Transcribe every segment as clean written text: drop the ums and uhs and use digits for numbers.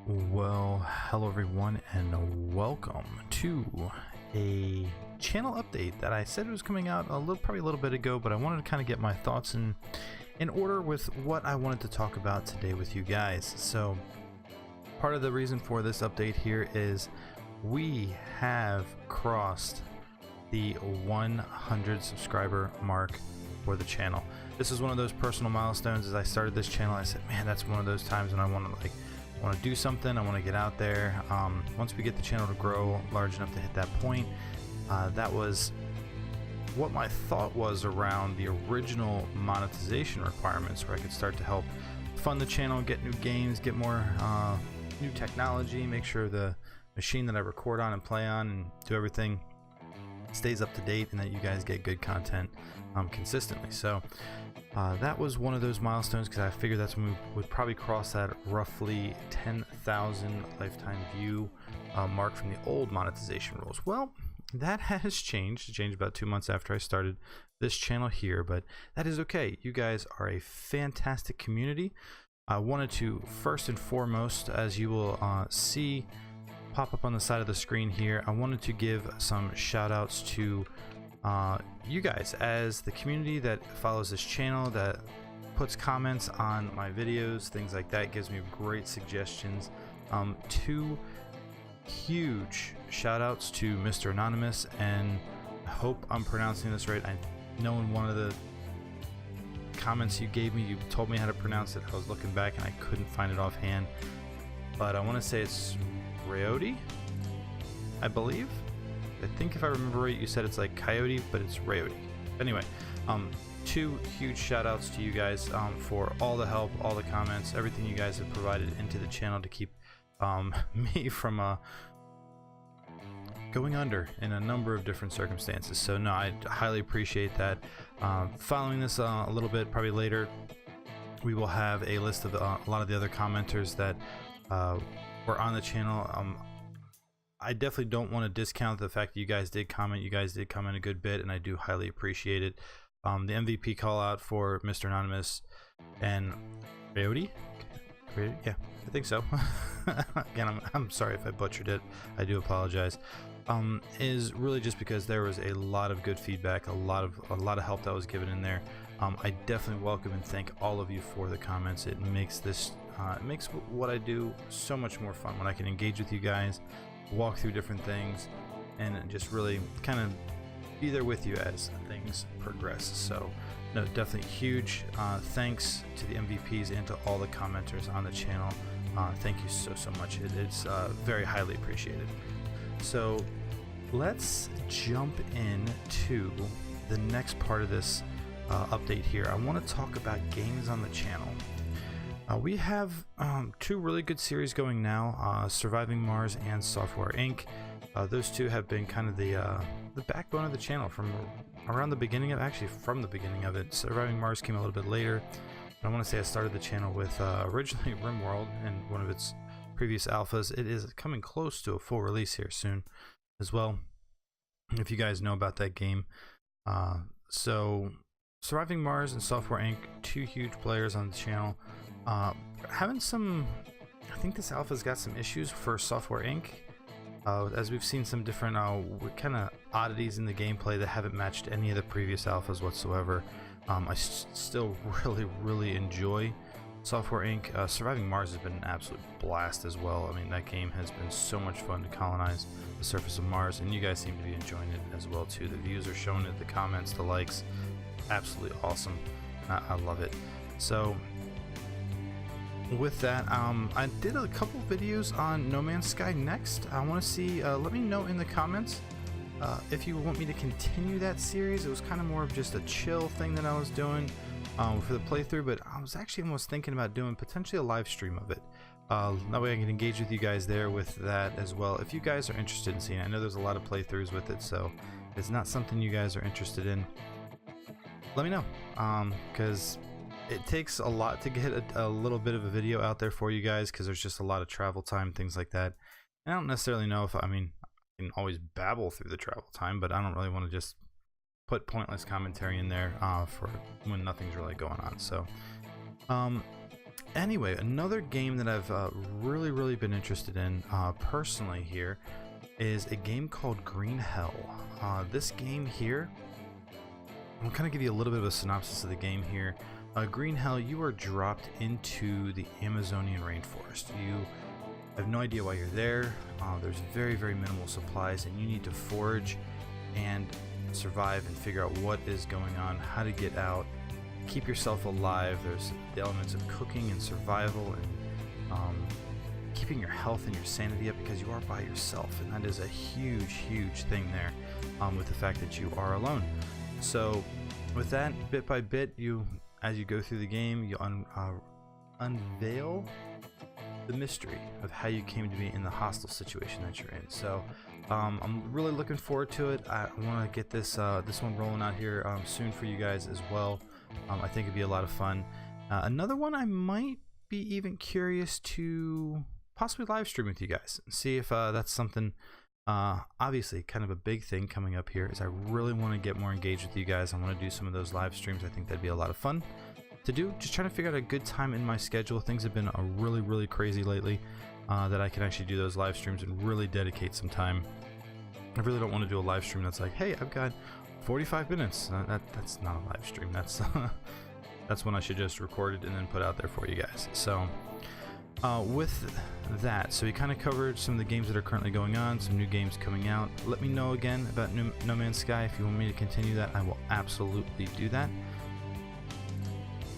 Well, hello everyone, and welcome to a channel update that I said was coming out probably a little bit ago, but I wanted to kind of get my thoughts in order with what I wanted to talk about today with you guys. So, part of the reason for this update here is we have crossed the 100 subscriber mark for the channel. This is one of those personal milestones. As I started this channel, I said, man, that's one of those times when I want to do something. I want to get out there. Once we get the channel to grow large enough to hit that point, that was what my thought was around the original monetization requirements, where I could start to help fund the channel, get new games, get more new technology, make sure the machine that I record on and play on and do everything stays up to date, and that you guys get good content consistently. So that was one of those milestones, because I figured that's when we would probably cross that roughly 10,000 lifetime view mark from the old monetization rules. Well, that has changed. It changed about 2 months after I started this channel here, but that is okay. You guys are a fantastic community. I wanted to first and foremost, as you will see pop up on the side of the screen here, I wanted to give some shout outs to you guys as the community that follows this channel, that puts comments on my videos, things like that, gives me great suggestions. Two huge shout outs to Mr. Anonymous, and I hope I'm pronouncing this right. I know in one of the comments you gave me, you told me how to pronounce it. I was looking back and I couldn't find it offhand, but I want to say it's Rayoti, I believe. I think if I remember right, you said it's like coyote, but it's Rayoti. Anyway, two huge shout outs to you guys for all the help, all the comments, everything you guys have provided into the channel to keep me from going under in a number of different circumstances. So no, I highly appreciate that. Following this a little bit, probably later, we will have a list of a lot of the other commenters that were on the channel. I definitely don't want to discount the fact that you guys did comment. You guys did comment a good bit, and I do highly appreciate it. The MVP call out for Mr. Anonymous and Rayoti? Yeah, I think so. Again, I'm sorry if I butchered it. I do apologize. Is really just because there was a lot of good feedback, a lot of help that was given in there. I definitely welcome and thank all of you for the comments. It makes this it makes what I do so much more fun when I can engage with you guys, walk through different things, and just really kind of be there with you as things progress. So no, definitely huge thanks to the MVPs and to all the commenters on the channel. Thank you so much. It's very highly appreciated. So let's jump into the next part of this update here. I want to talk about games on the channel. We have two really good series going now, Surviving Mars and Software Inc. Those two have been kind of the backbone of the channel from around the beginning of, actually from the beginning of it. Surviving Mars came a little bit later. I want to say I started the channel with originally RimWorld and one of its previous alphas. It is coming close to a full release here soon as well, if you guys know about that game. So Surviving Mars and Software Inc., two huge players on the channel. Having some, I think this alpha's got some issues for Software Inc. As we've seen some different kind of oddities in the gameplay that haven't matched any of the previous alphas whatsoever. I still really enjoy Software Inc. Surviving Mars has been an absolute blast as well. I mean, that game has been so much fun to colonize the surface of Mars, and you guys seem to be enjoying it as well too. The views are showing it, the comments, the likes, absolutely awesome. I love it. So with that, I did a couple videos on No Man's Sky Next. I want to see, let me know in the comments if you want me to continue that series. It was kind of more of just a chill thing that I was doing for the playthrough, but I was actually almost thinking about doing potentially a live stream of it. That way I can engage with you guys there with that as well. If you guys are interested in seeing it, I know there's a lot of playthroughs with it, so if it's not something you guys are interested in, let me know, because it takes a lot to get a little bit of a video out there for you guys, because there's just a lot of travel time, things like that. And I don't necessarily know if, I mean, I can always babble through the travel time, but I don't really want to just put pointless commentary in there for when nothing's really going on. So Anyway, another game that I've really been interested in personally here is a game called Green Hell. This game here, I'll kind of give you a little bit of a synopsis of the game here. Green Hell, you are dropped into the Amazonian rainforest. You have no idea why you're there. There's very minimal supplies, and you need to forage and survive and figure out what is going on, how to get out, keep yourself alive. There's the elements of cooking and survival, and keeping your health and your sanity up, because you are by yourself, and that is a huge thing there, with the fact that you are alone. So with that, bit by bit, as you go through the game, you unveil the mystery of how you came to be in the hostile situation that you're in. So I'm really looking forward to it. I want to get this one rolling out here soon for you guys as well. I think it'd be a lot of fun. Another one I might be even curious to possibly live stream with you guys and see if that's something. Obviously, kind of a big thing coming up here is I really want to get more engaged with you guys. I want to do some of those live streams. I think that'd be a lot of fun to do. Just trying to figure out a good time in my schedule. Things have been really crazy lately, that I can actually do those live streams and really dedicate some time. I really don't want to do a live stream that's like, hey, I've got 45 minutes. That's not a live stream. That's that's when I should just record it and then put out there for you guys. So with that, so we kind of covered some of the games that are currently going on, some new games coming out. Let me know again about No Man's Sky. If you want me to continue that, I will absolutely do that.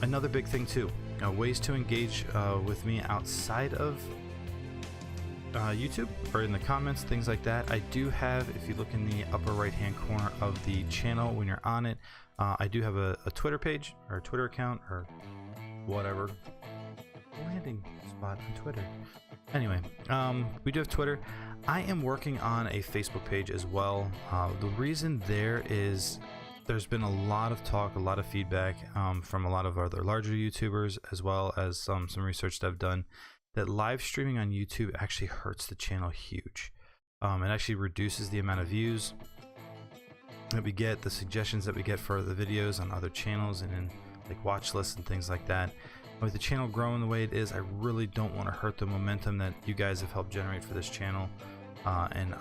Another big thing too, ways to engage with me outside of YouTube or in the comments, things like that. I do have, if you look in the upper right hand corner of the channel when you're on it, I do have a Twitter page or a Twitter account or whatever landing spot on Twitter. Anyway, we do have Twitter. I am working on a Facebook page as well. The reason there is there's been a lot of talk, a lot of feedback from a lot of other larger YouTubers, as well as some research that I've done, that live streaming on YouTube actually hurts the channel huge. It actually reduces the amount of views that we get, the suggestions that we get for the videos on other channels and in like watch lists and things like that. With the channel growing the way it is, I really don't want to hurt the momentum that you guys have helped generate for this channel, and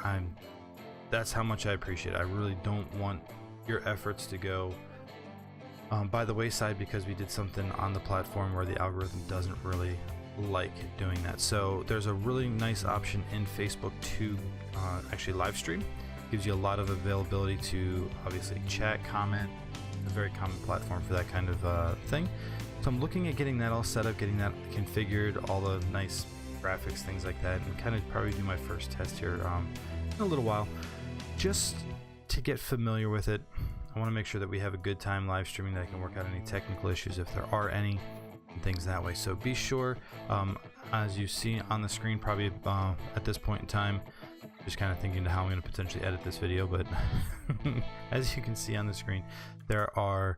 that's how much I appreciate it. I really don't want your efforts to go by the wayside because we did something on the platform where the algorithm doesn't really like doing that. So there's a really nice option in Facebook to actually live stream. Gives you a lot of availability to obviously chat, comment. A very common platform for that kind of thing. So I'm looking at getting that all set up, getting that configured, all the nice graphics, things like that, and kind of probably do my first test here in a little while, just to get familiar with it. I want to make sure that we have a good time live streaming, that I can work out any technical issues if there are any, and things that way. So be sure, as you see on the screen, probably at this point in time, just kind of thinking to how I'm going to potentially edit this video, but as you can see on the screen, there are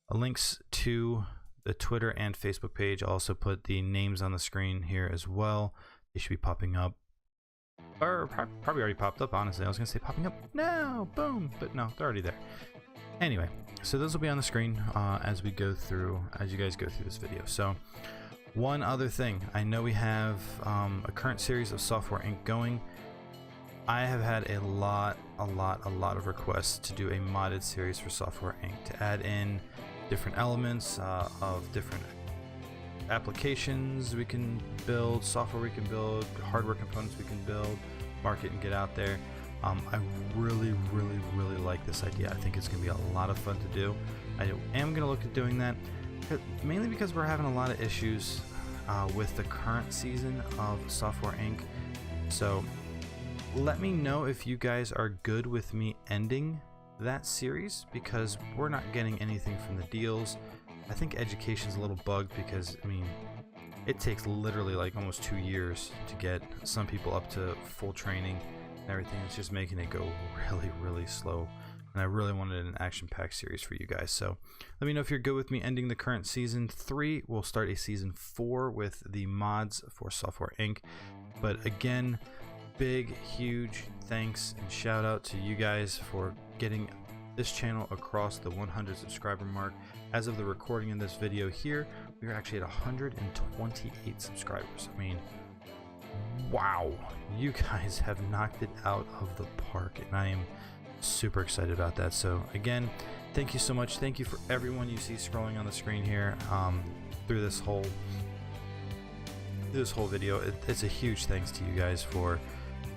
links to the Twitter and Facebook page. I'll also put the names on the screen here as well. They should be popping up, or probably already popped up, honestly. I was gonna say popping up now, boom, but no, they're already there. Anyway, so those will be on the screen as you guys go through this video. So one other thing, I know we have a current series of Software Inc. going. I have had a lot of requests to do a modded series for Software Inc. to add in different elements of different applications we can build, software we can build, hardware components we can build, market and get out there. I really like this idea. I think it's going to be a lot of fun to do. I am going to look at doing that, mainly because we're having a lot of issues with the current season of Software Inc. So let me know if you guys are good with me ending that series, because we're not getting anything from the deals. I think education's a little bugged because, I mean, it takes literally like almost 2 years to get some people up to full training and everything. It's just making it go really slow, and I really wanted an action-packed series for you guys. So let me know if you're good with me ending the current season 3. We'll start a season 4 with the mods for Software Inc. But again, big huge thanks and shout out to you guys for getting this channel across the 100 subscriber mark. As of the recording in this video here, we're actually at 128 subscribers. I mean, wow, you guys have knocked it out of the park, and I am super excited about that. So again, thank you so much. Thank you for everyone you see scrolling on the screen here through this whole video. It's a huge thanks to you guys for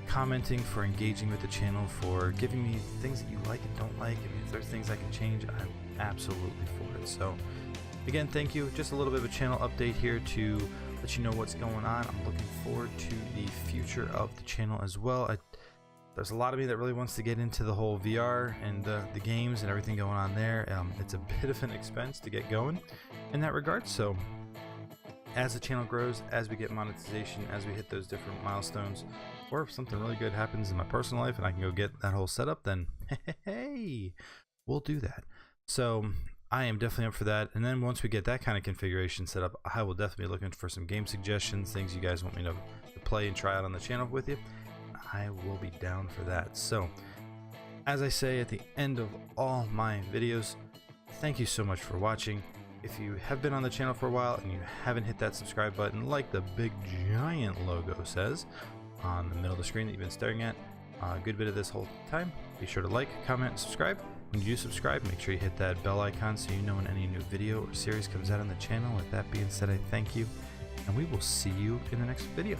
commenting, for engaging with the channel, for giving me things that you like and don't like. I mean, if there's things I can change, I'm absolutely for it. So again, thank you. Just a little bit of a channel update here to let you know what's going on. I'm looking forward to the future of the channel as well. There's a lot of me that really wants to get into the whole VR and the games and everything going on there. It's a bit of an expense to get going in that regard. So as the channel grows, as we get monetization, as we hit those different milestones, or if something really good happens in my personal life and I can go get that whole setup, then hey, we'll do that. So I am definitely up for that. And then once we get that kind of configuration set up, I will definitely be looking for some game suggestions, things you guys want me to play and try out on the channel with you. I will be down for that. So as I say at the end of all my videos, thank you so much for watching. If you have been on the channel for a while and you haven't hit that subscribe button like the big giant logo says on the middle of the screen that you've been staring at a good bit of this whole time, be sure to like, comment, and subscribe. When you do subscribe, make sure you hit that bell icon so you know when any new video or series comes out on the channel. With that being said, I thank you, and we will see you in the next video.